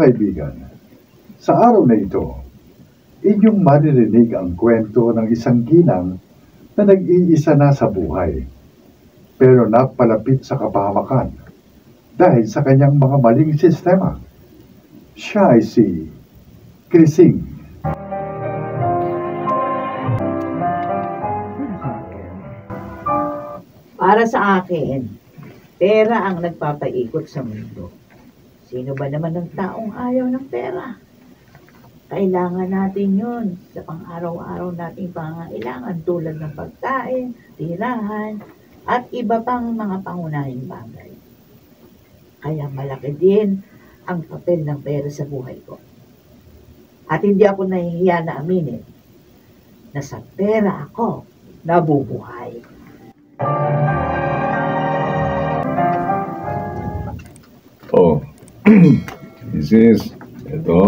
kaibigan, sa araw na ito, inyong maririnig ang kwento ng isang ginang na nag-iisa na sa buhay, pero napalapit sa kapahamakan dahil sa kanyang mga maling sistema. Siya ay si Krising. Para sa akin, pera ang nagpapaikot sa mundo. Sino ba naman ang taong ayaw ng pera? Kailangan natin yun sa pang-araw-araw nating pangangailangan tulad ng pagkain, tirahan, at iba pang mga pangunahing bagay. Kaya malaki din ang papel ng pera sa buhay ko. At hindi ako nahihiya na aminin na sa pera ako nabubuhay. Oh, ito,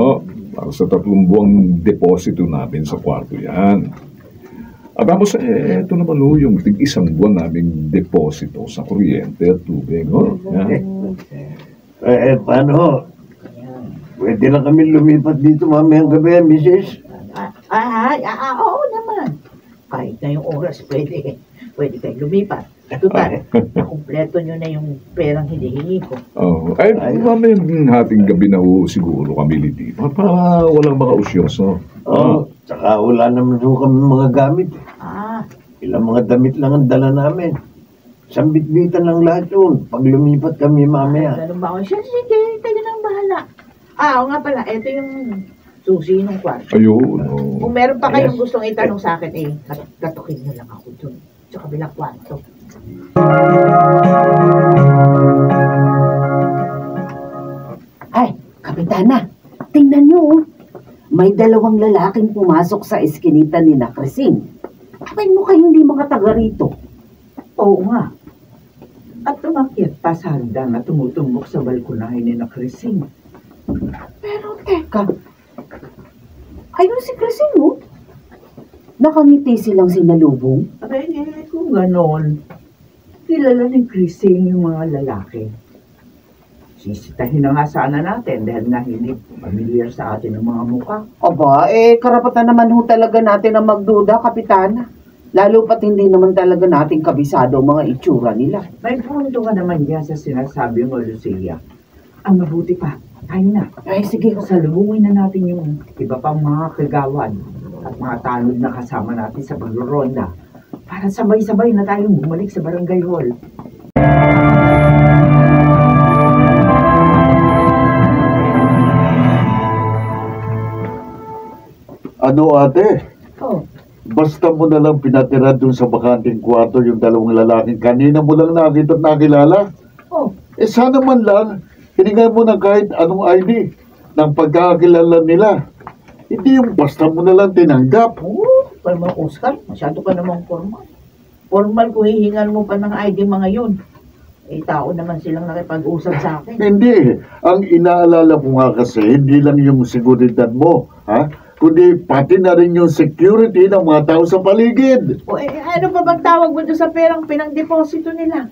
para sa 3 buwang deposito namin sa kwarto yan. At tapos, ito naman yung tig-1 buwan naming deposito sa kuryente at tubig. Paano? Pwede lang kami lumipat dito mamayang gabi, Mrs. Oo naman. Kahit na yung oras, pwede kayo lumipat. Tutal, nakumpleto nyo na yung perang hinihingi ko. Mamayang hating gabi na siguro kami dito. Para walang mga usyoso. Tsaka wala naman kami mga gamit. Ilang mga damit lang ang dala namin. Sambit-bitan lang lahat yun. Pag lumipat kami mamaya. Ganun ba ako? Sige, tayo nang bahala. Oo nga pala, ito yung susi ng kwarto. Ayun. Kung meron pa kayong gustong itanong sa akin, katukin nyo lang ako dun sa kabilang kwarto. Ay, Kapitana, tingnan nyo. May 2 lalaking pumasok sa eskinita ni Krising. Kapag mo kayong hindi mga taga rito. Oo nga. At tumakyat pa sa hagdan at tumutumbok sa balkonahe ni Krising. Pero teka, ayun si Krising mo? Nakangiti silang sinalubong. Kung ganon, kilala ni Krising yung mga lalaki. Sisitahin na nga sana natin dahil nga hindi familiar sa atin ang mga mukha. Aba, karapatan naman ho talaga natin ang magduda, Kapitana. Lalo pat hindi naman talaga natin kabisado ang mga itsura nila. May punto ka naman yan sa sinasabi mo, Lucia. Ang mabuti pa, tayo na. Ay, sige. Salubungin na natin yung iba pang mga kagawad at mga tanod na kasama natin sa pagruronda para sabay-sabay na tayong bumalik sa barangay hall. Ano ate? Oh, Basta mo na lang pinatira dun sa bakanting kwarto yung 2 lalaking kanina mo lang nakita at nakilala. Sana man lang, hiningan mo na kahit anong ID ng pagkakakilala nila. Hindi yung basta mo na lang tinanggap. Palma Oscar, masyado ka namang formal. Formal kung hihingan mo pa ng ID mga yun. Tao naman silang nakipag-usap sa akin. Hindi. Ang inaalala ko nga kasi, hindi lang yung seguridad mo, kundi pati na rin yung security ng mga tao sa paligid. Ano pa bang tawag mo doon sa perang pinang-deposito nila?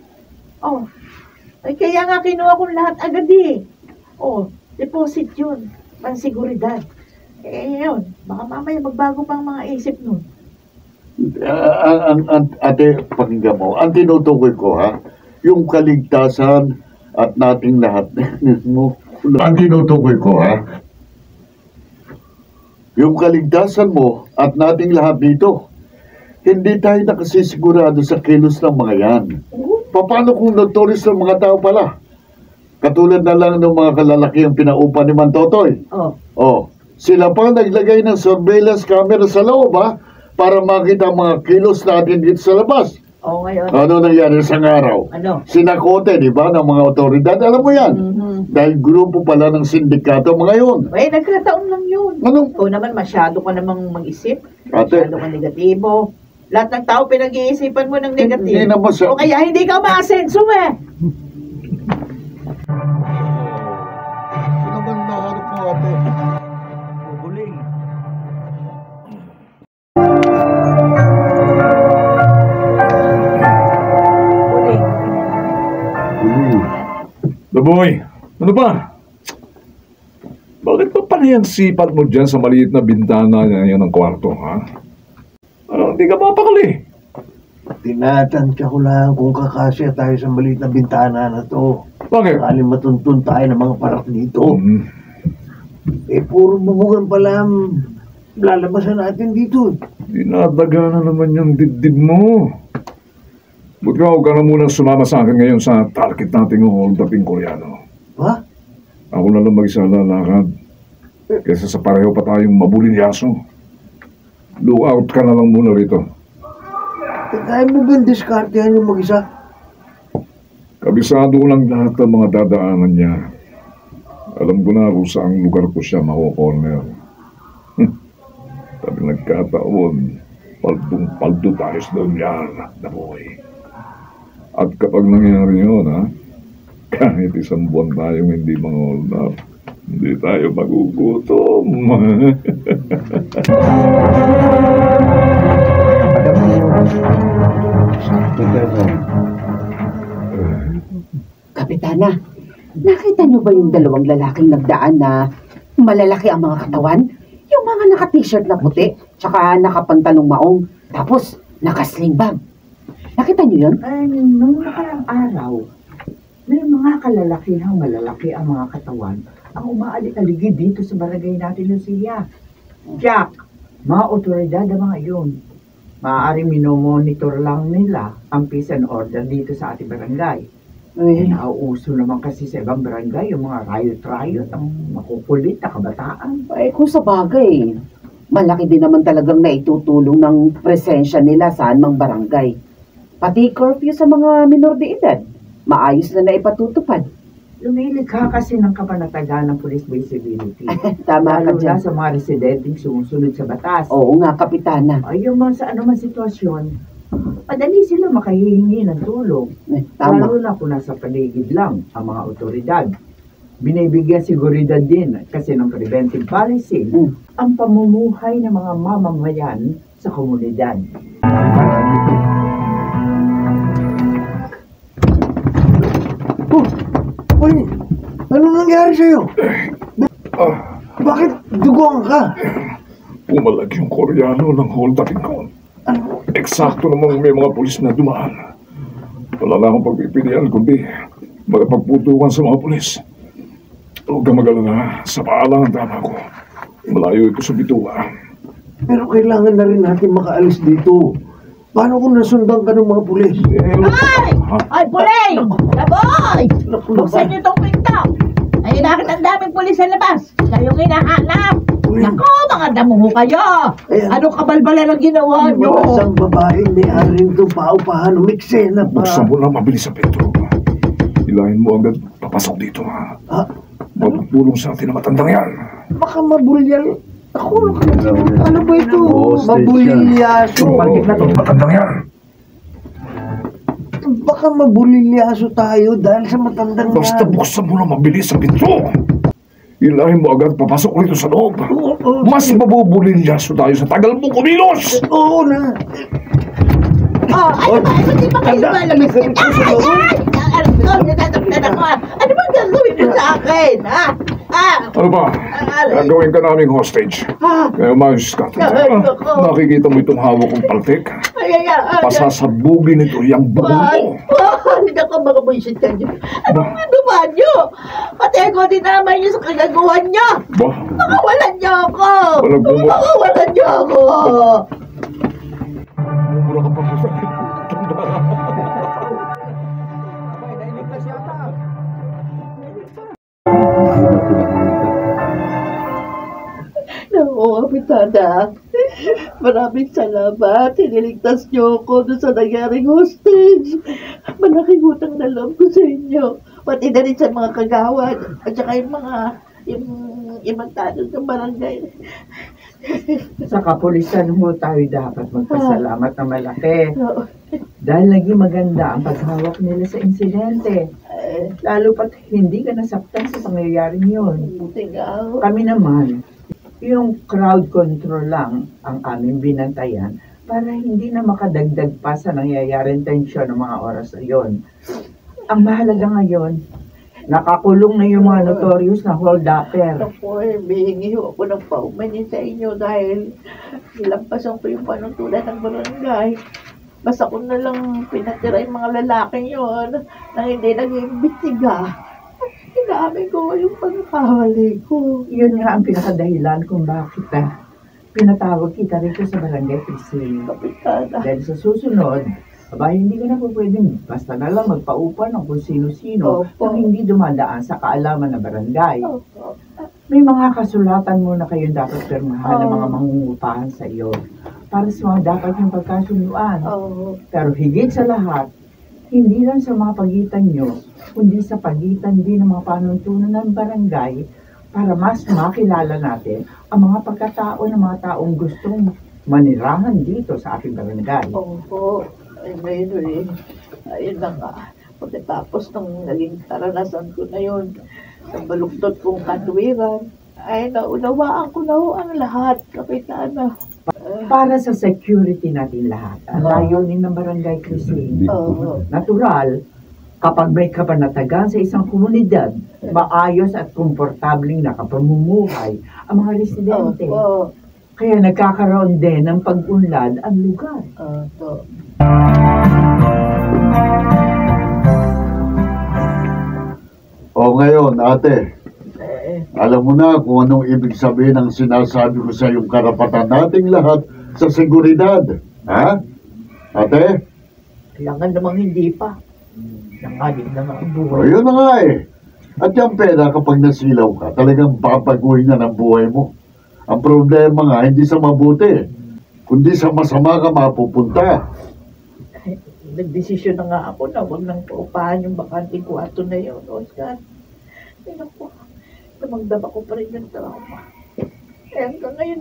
Kaya nga kinuha ko lahat agad deposit yun. Pansiguridad. Yun. Baka mamaya magbago pang mga isip nun. Ate, pakinggan mo. Ang tinutukoy ko, yung kaligtasan at nating lahat. Ang tinutukoy ko, yung kaligtasan mo at nating lahat dito. Hindi tayo nakasisigurado sa kilos ng mga yan. Paano kung notorious ng mga tao pala? Katulad na lang ng mga kalalaki ang pinaupa ni Mantotoy. Sila pa naglagay ng surveillance camera sa loob, para makita ang mga kilos natin dito sa labas. Ngayon. Ano nangyari sa araw? Ano? Sinakote, di ba, ng mga otoridad? Alam mo yan. Dahil grupo pala ng sindikato mga yun. Nagkataon lang yun. Ano? Ikaw naman, masyado ka namang mag-isip. Ate. Masyado ka negatibo. Lahat ng tao pinag-iisipan mo ng negative. Hindi naman siya. O kaya hindi ka ma-asenso Ano naman naharap mo, ate? Huling. Baboy, ano ba? Ano yung sipat mo dyan sa maliit na bintana niya ng kwarto, ha? Ano, hindi ka mapakali. Tinatansya ko lang kung kakasya tayo sa maliit na bintana na to. Bakit? Sakali matuntun tayo ng mga parak dito. Puro bubungan pala ang lalabasan natin dito. Dinadaga na naman yung dibdib mo. Buti ka, huwag ka na muna sumama sa akin ngayon sa target nating dating Koreano. Ha? Ako na lang mag-isa lalakad. Kesa sa pareho pa tayong mabulilyaso. Lookout ka na lang muna rito. Kaya mo ba diskartehan yung mag-isa? Kabisado ko lang lahat ng mga dadaanan niya. Alam ko na kung saang lugar ko siya mako-corner. Sabi nagkataon, paldong-paldo tayo sa dolyar, na boy. At kapag nangyari yun, ha, kahit isang buwan tayong hindi mang-hold up, hindi tayo magugutom. Kapitana, nakita niyo ba yung dalawang lalaking nagdaan na malalaki ang mga katawan? Yung mga naka-t-shirt na puti, tsaka nakapantalong maong, tapos naka-sling bag. Nakita niyo yun? Ay, nung nakarang araw, may mga kalalakihang malalaki ang mga katawan ang umaalik-aligid dito sa barangay natin, Lucia. Jack, mga otoridad ang mga yun. Maaaring minomonitor lang nila ang peace and order dito sa ating barangay. Nauuso naman kasi sa ibang barangay yung mga riot-riot, ang makukulit na kabataan. Ay, kung sa bagay, malaki din naman talagang naitutulong ng presensya nila sa anumang barangay. Pati curfew sa mga minor de edad, maayos na naipatutupad. Lumilikha kasi ng kapanatagan ng police visibility. Tama ka Lalo dyan. na sa mga residenteng sumusunod sa batas. Oo nga, Kapitana. Ay, yung mga sa anumang sitwasyon, madali sila makahihingi ng tulong. Tama. Lalo na kung nasa paligid lang ang mga otoridad. Binibigyan seguridad din kasi ng preventive policy ang pamumuhay ng mga mamamayan sa komunidad. Uy, anong nangyari sa'yo? Bakit duguan ka? Pumalag yung Koreano ng hold-uping ko. Eksakto namang may mga pulis na dumaan. Wala na akong pagpipilian kundi magpagputukan sa mga pulis. Huwag ka mag-alala, sa paalang ang tama ko. Malayo ito sa bituka. Pero kailangan na rin natin makaalis dito. Paano kung nasundan ka ng mga pulis? Ay! Ay, Pulay! Laboy! Buksan niyo itong pinto! Ay, nakit ang daming pulis sa labas! Kayong hinahanap! Nako, mga damuho kayo! Anong kabalbalan ang ginawa Yung niyo? mga isang babaeng may-aring itong paupahan, umiksena pa. Buksan mo na mabilis sa pinto. Hilahin mo agad papasok dito, ha? Matutulong sa atin ang matandang yan. Baka mabulyal. Ako, ano ba ito? Mabulilyaso. Bakit na itong matandang yan? Baka mabulilyaso tayo dahil sa matandang Basta yan. buksan mo na mabilis sa pinto. Hilahin mo agad papasok rito sa loob. Mas mabubulilyaso tayo sa tagal mo kumilos. Oo na. Oh, ano ba? Hindi pa kayo lalabas? Ano bang gagawin mo sa akin, ha? Ano ba? Gagawin ka naming hostage. Kaya umayos ka. Nakikita mo itong hawak kong paltik? Pasasabugin ito yung buko mo. Hindi ako mga buisit ka niyo. Anong ginawa niyo? Pati ako din naman niyo sa kagagawan niyo. Ba? Makawalan niyo ako. Walang bumo. Makawalan niyo ako. Mumura ka pa po sa akin. Oo, Kapitana. Maraming salamat. Hiniligtas niyo ako doon sa nangyaring hostage. Malaking utang na loob ko sa inyo. Pati na rin sa mga kagawad. At saka yung mga ibang tanong ng barangay. Sa kapulisan ho tayo dapat magpasalamat na malaki. Dahil naging maganda ang paghawak nila sa insidente. Lalo pat hindi ka nasaktan sa pangyayaring yun. Buti nga. Kami naman, yung crowd control lang ang aming binantayan para hindi na makadagdag pa sa nangyayaring tensyon ng mga oras na yun. Ang mahalaga ngayon, Nakakulong na yung mga notorious na hold-upper. Ako bihingi ho ako ng paumanin sa inyo dahil nilampasan ko yung panuntunan ng barangay. Basta ko na lang pinatira yung mga lalaking yun na hindi nag-iimbestiga. Inamin ko yung pagkakawali ko. Yun nga ang pinakadahilan kung bakit pinatawag kita rito sa barangay precinct. Kapitana. Dahil sa susunod, aba, hindi ka na po pwedeng basta na lang magpaupa ng kung sino-sino Opo. na hindi dumadaan sa kaalaman ng barangay. Opo. May mga kasulatan mo na kayong dapat pirmahan ng mga Oo. mangungupahan sa iyo para sa mga dapat yung pagkasunduan. Oo. Pero higit sa lahat, hindi lang sa mga pagitan nyo, kundi sa pagitan din ng mga panuntunan ng barangay para mas makilala natin ang mga pagkatao ng mga taong gustong manirahan dito sa ating barangay. Opo. Ay, ngayon ayun na nga. Pagkatapos ng naging karanasan ko na yun, sa baluktot kong katwiran, ay naunawaan ko na ho ang lahat, Kapitana. Para sa security natin lahat, ang layunin ng barangay Crising, Oo. natural, kapag may kapanatagan sa isang komunidad, maayos at komportabling nakapamumuhay ang mga residente. Opo. Kaya nagkakaroon din ng pag-unlad ang lugar. Opo. O ngayon, ate, Eh, alam mo na kung anong ibig sabihin ng sinasabi ko sa yung karapatan nating lahat sa seguridad. Ha? Ate? kailangan namang hindi pa. Nangaling na nga ang O buhay. yun na nga eh. At yung pera kapag nasilaw ka, talagang babaguhin na ng buhay mo. Ang problema nga, hindi sa mabuti, kundi sa masama ka mapupunta. Nagdesisyon na nga ako na huwag nang paupahan yung bakanting kwarto na yun, Oscar. Ay, naku, namagdaba ko pa rin yung trauma. Eh, hanggang ngayon,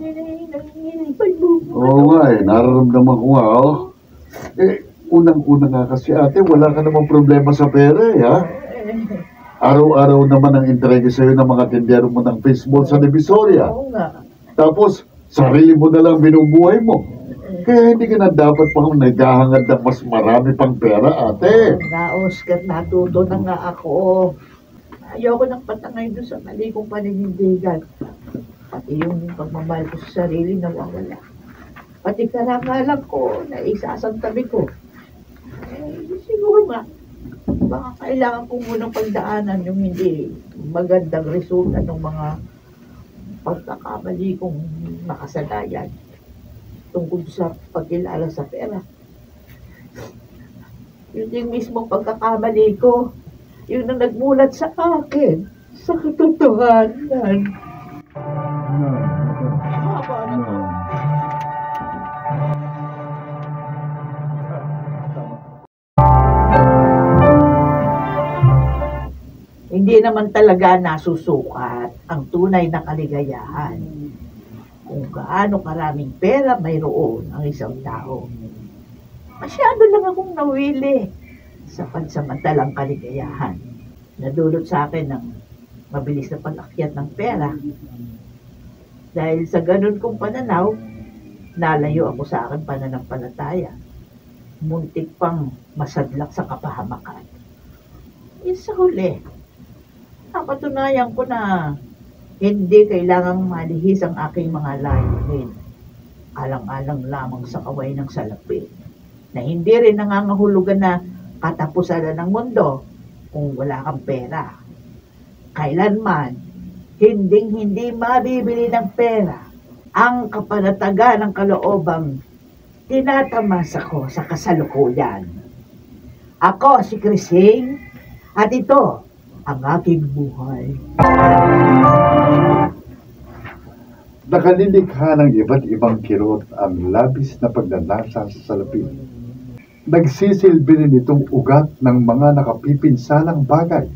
nanginginipay mo. Oo nga eh, nararamdaman ko nga, oh. Eh, unang-una nga kasi ate, wala ka namang problema sa pera eh, ha? Araw-araw naman ang entrega sa'yo ng mga tindero mo ng baseball sa Divisoria. Oo nga. Tapos, sarili mo na lang binubuhay mo. Kaya hindi ka na dapat pang naghahangad ng mas marami pang pera, ate. Na, Oscar, natuto na nga ako. Ayoko nang patangay doon sa mali kong paninindigan. Pati yung pagmamahal ko sa sarili nawawala. Pati karangalan ko na isasantabi ko. Siguro nga, baka kailangan ko munang pagdaanan yung hindi magandang resulta ng mga pagkakamali kong makasanayan tungkol sa pagkilala sa pera. Yun yung mismo pagkakamali ko, yun ang nagmulat sa akin, sa katotohanan. Hindi naman talaga nasusukat ang tunay na kaligayahan kung gaano karaming pera mayroon ang isang tao. Masyado lang akong nawili sa pansamantalang kaligayahan. Nadulot sa akin ng mabilis na pag-akyat ng pera. Dahil sa ganun kong pananaw, nalayo ako sa aking pananampalataya. Muntik pang masadlak sa kapahamakan. Sa huli, napatunayan ko na hindi kailangang malihis ang aking mga layunin. Alang-alang lamang sa kaway ng salapi na hindi rin nangangahulugan na katapusan ng mundo kung wala kang pera. Kailanman, hindi mabibili ng pera ang kapanatagan ng kaloobang tinatamasa ko sa kasalukuyan. Ako si Crising at ito ang aking buhay. Nakalilikha ng iba't ibang kirot ang labis na pagnanasa sa salapi. Nagsisilbi rin itong ugat ng mga nakapipinsalang bagay,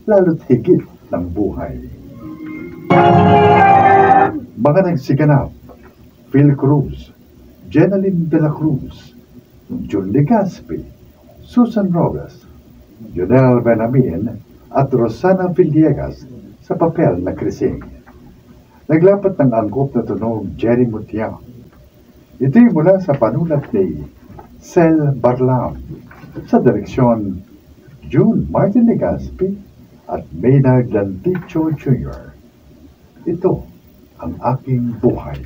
lalo't higit ng buhay. Mga nagsiganap, Phil Cruz, Jenaline de la Cruz, Jun Legaspi, Susan Robles, Jonel Benamin, at Rosana Villegas sa papel na Crising. Naglapat ng angkop na tunog Jerry Mutiang. Ito'y mula sa panulat ni Sel Barlam sa direksyon June Martin Legaspi at Maynard Lanticho Jr. Ito ang aking buhay.